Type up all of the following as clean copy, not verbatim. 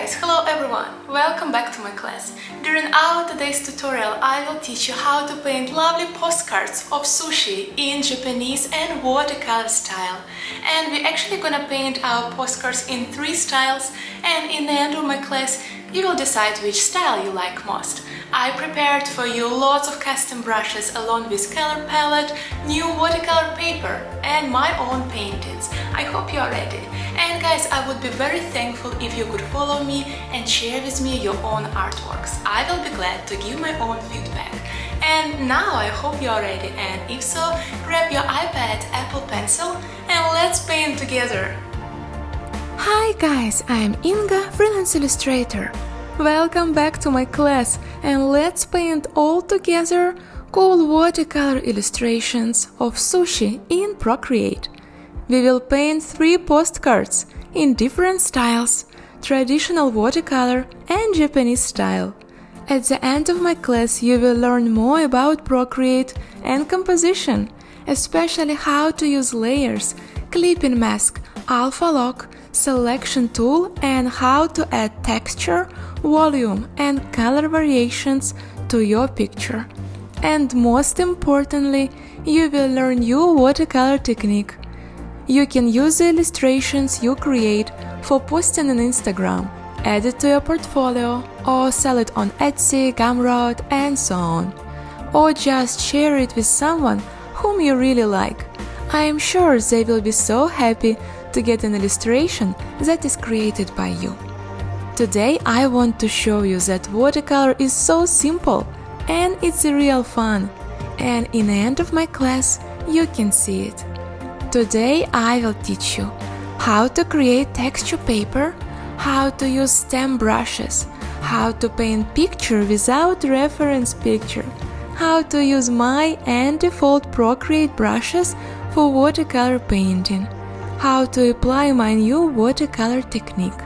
guys, hello everyone! Welcome back to my class. During our today's tutorial, I will teach you how to paint lovely postcards of sushi in Japanese and watercolor style. And we're actually gonna paint our postcards in 3 styles, and in the end of my class, you will decide which style you like most. I prepared for you lots of custom brushes along with color palette, new watercolor paper and my own paintings. I hope you are ready. And guys, I would be very thankful if you could follow me and share with me your own artworks. I will be glad to give my own feedback. And now I hope you are ready, and if so, grab your iPad, Apple Pencil and let's paint together. Hi guys, I'm Inga, freelance illustrator. Welcome back to my class, and let's paint all together cool watercolor illustrations of sushi in Procreate. We will paint 3 postcards in different styles, traditional watercolor and Japanese style. At the end of my class you will learn more about Procreate and composition, especially how to use layers, clipping mask, alpha lock, selection tool and how to add texture, volume and color variations to your picture. And most importantly, you will learn new watercolor technique. You can use the illustrations you create for posting on Instagram, add it to your portfolio, or sell it on Etsy, Gumroad, and so on. Or just share it with someone whom you really like. I am sure they will be so happy to get an illustration that is created by you. Today I want to show you that watercolor is so simple and it's real fun. And in the end of my class you can see it. Today I will teach you how to create texture paper, how to use stem brushes, how to paint picture without reference picture, how to use my and default Procreate brushes for watercolor painting, how to apply my new watercolor technique,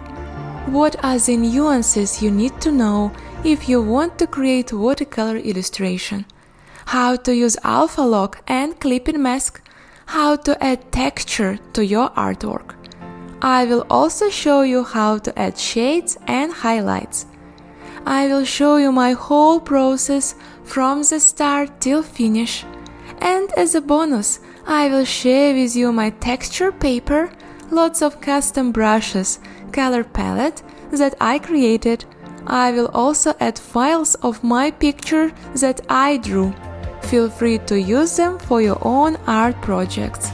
what are the nuances you need to know if you want to create watercolor illustration, how to use alpha lock and clipping mask, how to add texture to your artwork. I will also show you how to add shades and highlights. I will show you my whole process from the start till finish. And as a bonus, I will share with you my texture paper, lots of custom brushes, color palette that I created. I will also add files of my picture that I drew. Feel free to use them for your own art projects.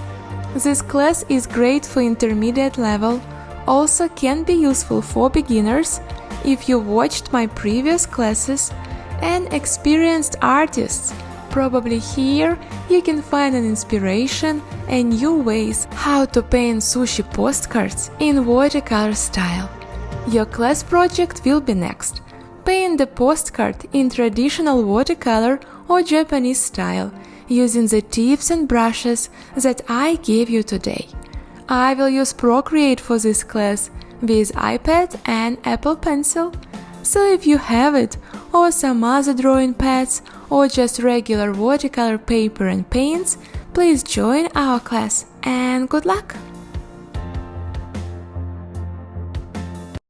This class is great for intermediate level, also can be useful for beginners if you watched my previous classes, and experienced artists. Probably here you can find an inspiration and new ways how to paint sushi postcards in watercolor style. Your class project will be next. Paint the postcard in traditional watercolor or Japanese style, using the tips and brushes that I gave you today. I will use Procreate for this class with iPad and Apple Pencil, so if you have it, or some other drawing pads, or just regular watercolor paper and paints, please join our class and good luck!